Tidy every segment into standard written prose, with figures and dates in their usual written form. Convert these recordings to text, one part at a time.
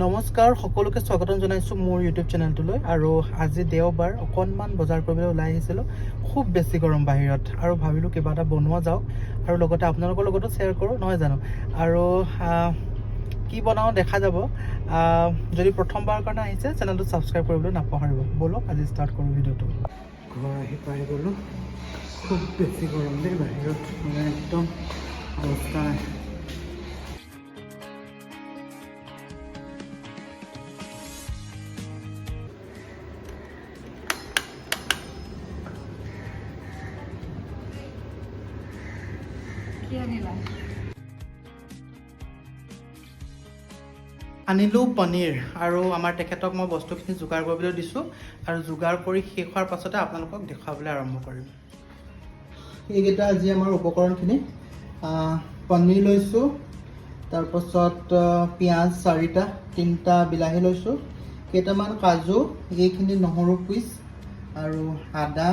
নমস্কাৰ সকলোকে স্বাগতম জনাইছোঁ মোৰ ইউটিউব চেনেলটোলৈ। আৰু আজি দেওবাৰ অকণমান বজাৰ কৰিবলৈ ওলাই আহিছিলোঁ। খুব বেছি গৰম বাহিৰত আৰু ভাবিলোঁ কিবা এটা বনোৱা যাওক আৰু লগতে আপোনালোকৰ লগতো শ্বেয়াৰ কৰোঁ, নহয় জানো। আৰু কি বনাওঁ দেখা যাব। যদি প্ৰথমবাৰৰ কাৰণে আহিছে চেনেলটো ছাবস্ক্ৰাইব কৰিবলৈ নাপাহৰিব। ব'লক আজি ষ্টাৰ্ট কৰোঁ ভিডিঅ'টো। ঘৰ আহি পাই গ'লোঁ। খুব বেছি গৰম দেই বাহিৰত, মানে একদম অৱস্থা নাই। আনিলোঁ পনীৰ আৰু আমাৰ তেখেতক মই বস্তুখিনি যোগাৰ কৰিবলৈ দিছোঁ আৰু যোগাৰ কৰি শেষ হোৱাৰ পাছতে আপোনালোকক দেখুৱাবলৈ আৰম্ভ কৰিম। এইকেইটা আজি আমাৰ উপকৰণখিনি। পনীৰ লৈছোঁ, তাৰপাছত পিঁয়াজ 4টা, 3টা বিলাহী লৈছোঁ, কেইটামান কাজু, এইখিনি নহৰু পিচ আৰু আদা,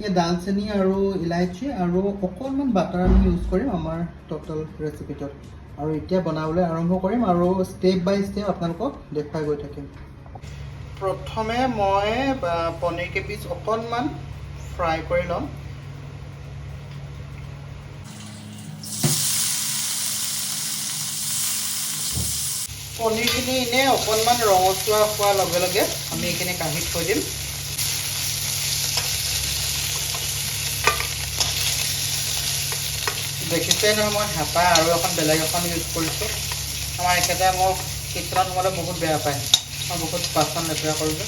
এই দালচেনি আৰু ইলাইচি আৰু অকণমান বাটাৰ আমি ইউজ কৰিম আমাৰ টোটেল ৰেচিপিটোত। আৰু এতিয়া বনাবলৈ আৰম্ভ কৰিম আৰু ষ্টেপ বাই ষ্টেপ আপোনালোকক দেখুৱাই গৈ থাকিম। প্ৰথমে মই পনীৰ কেইপিচ অকণমান ফ্ৰাই কৰি ল'ম। পনীৰখিনি এনেই অকণমান ৰঙচুৱা হোৱাৰ লগে লগে আমি এইখিনি কাঢ়ি থৈ দিম। দেখিছে নহয়, মই হেঁপা আৰু এখন বেলেগ এখন ইউজ কৰিছোঁ। আমাৰ এখেতে মোক কিটচেনত সোমালে বহুত বেয়া পায়, মই বহুত বাচন লেতেৰা কৰোঁ যে।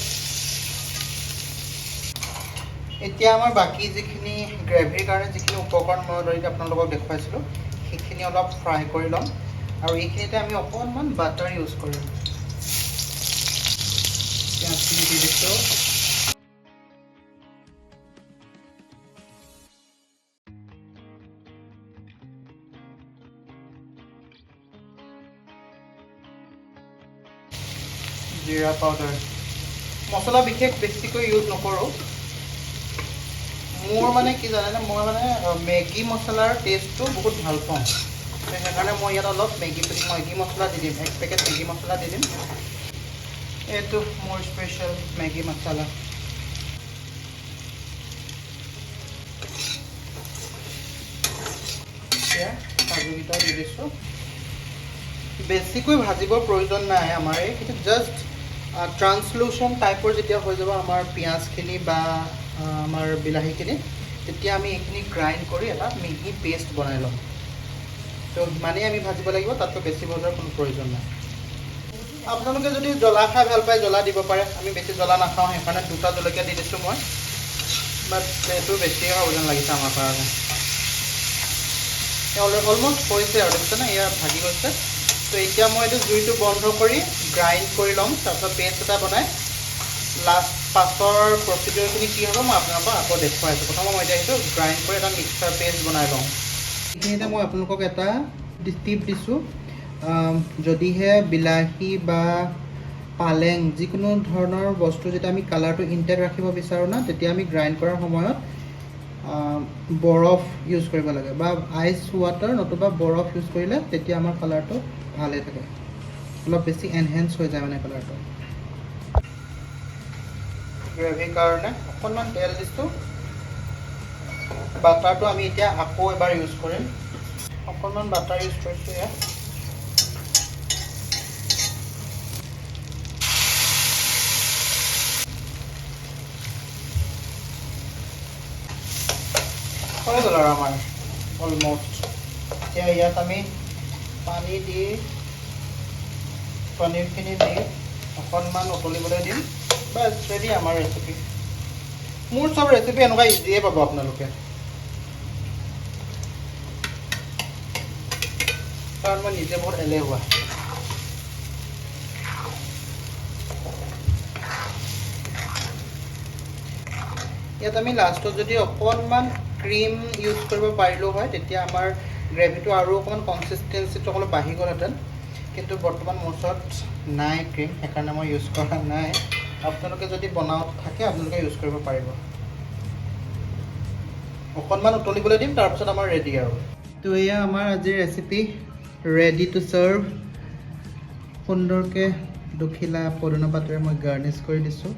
এতিয়া আমাৰ বাকী যিখিনি গ্ৰেভিৰ কাৰণে যিখিনি উপকৰণ মই অলৰেডি আপোনালোকক দেখুৱাইছিলোঁ, সেইখিনি অলপ ফ্ৰাই কৰি ল'ম। আৰু এইখিনিতে আমি অকণমান বাটাৰ ইউজ কৰিম। পিঁয়াজখিনি দি দিছোঁ। জিৰা পাউডাৰ, মছলা বিশেষ বেছিকৈ ইউজ নকৰোঁ। মোৰ মানে কি জানেনে, মই মানে মেগী মছলাৰ টেষ্টটো বহুত ভাল পাওঁ। সেইকাৰণে মই ইয়াত অলপ মেগী মছলা দি দিম, 1 পেকেট মেগী মছলা দি দিম। এইটো মোৰ স্পেচিয়েল মেগী মছলা। এতিয়া কাজুকেইটা দি দিছোঁ। বেছিকৈ ভাজিবৰ প্ৰয়োজন নাই আমাৰ, কিন্তু জাষ্ট ট্ৰান্সলুচন টাইপৰ যেতিয়া হৈ যাব আমাৰ পিঁয়াজখিনি বা আমাৰ বিলাহীখিনি, তেতিয়া আমি এইখিনি গ্ৰাইণ্ড কৰি এটা মিহি পেষ্ট বনাই ল'ম। তো সিমানেই আমি ভাজিব লাগিব, তাতকৈ বেছি ভজাৰ কোনো প্ৰয়োজন নাই। আপোনালোকে যদি জ্বলা খাই ভাল পায় জ্বলা দিব পাৰে। আমি বেছি জ্বলা নাখাওঁ, সেইকাৰণে 2টা জলকীয়া দি দিছোঁ মই। বাট এইটো বেছিয়ে হ'ব যেন লাগিছে আমাৰ কাৰণে। অলমষ্ট হৈছে আৰু দেখিছেনে, এয়া ভাগি গৈছে। তো এতিয়া মই এইটো জুইটো বন্ধ কৰি গ্ৰাইণ্ড কৰি ল'ম, তাৰপিছত পেষ্ট এটা বনাই পাছৰ প্ৰচিডিউৰখিনি কি হ'ব মই আপোনালোকক আকৌ দেখুৱাই আছোঁ। প্ৰথমে মই এতিয়া এইটো গ্ৰাইণ্ড কৰি এটা মিক্সাৰ পেষ্ট বনাই লওঁ। এইখিনিতে মই আপোনালোকক এটা টিপ দিছোঁ, যদিহে বিলাহী বা পালেং যিকোনো ধৰণৰ বস্তু যেতিয়া আমি কালাৰটো ইনটেক্ট ৰাখিব বিচাৰোঁ না, তেতিয়া আমি গ্ৰাইণ্ড কৰাৰ সময়ত বৰফ ইউজ কৰিব লাগে বা আইচ ৱাটাৰ নতুবা বৰফ ইউজ কৰিলে তেতিয়া আমাৰ কালাৰটো ভালে থাকে, অলপ বেছি এনহেঞ্চ হৈ যায় মানে কালাৰটো। গ্ৰেভিৰ কাৰণে অকণমান তেল দিছোঁ। বাটাৰটো আমি এতিয়া আকৌ এবাৰ ইউজ কৰিম। অকণমান বাটাৰ ইউজ কৰিছোঁ ইয়াত। হৈ গ'ল আৰু আমাৰ অলমষ্ট। এতিয়া ইয়াত আমি পানী দি পনীৰখিনি দি অকণমান উতলিবলৈ দিম। বাছ ৰেডি আমাৰ ৰেচিপি। মোৰ চব ৰেচিপি এনেকুৱা ইজিয়ে পাব আপোনালোকে, কাৰণ মই নিজে বহুত এলেহুৱা। ইয়াত আমি লাষ্টত যদি অকণমান ক্ৰীম ইউজ কৰিব পাৰিলোঁ হয়, তেতিয়া আমাৰ গ্ৰেভিটো আৰু অকণমান কনচিষ্টেঞ্চিটো অলপ বাঢ়ি গ'লহেঁতেন। কিন্তু বৰ্তমান মোৰ ওচৰত নাই ক্ৰীম, সেইকাৰণে মই ইউজ কৰা নাই। আপোনালোকে যদি বনাব থাকে আপোনালোকে ইউজ কৰিব পাৰিব। অকণমান উতলিবলৈ দিম, তাৰপিছত আমাৰ ৰেডি আৰু। তো এয়া আমাৰ আজিৰ ৰেচিপি ৰেডি টু চাৰ্ভ। সুন্দৰকৈ দুখিলা পদুনা পাতেৰে মই গাৰ্নিছ কৰি দিছোঁ।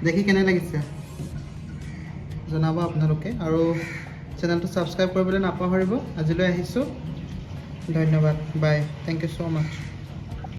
দেখি কেনে লাগিছে জনাব আপোনালোকে, আৰু চেনেলটো ছাবস্ক্ৰাইব কৰিবলৈ নাপাহৰিব। আজিলৈ আহিছোঁ, ধন্যবাদ, বাই, থেংক ইউ ছ' মাছ।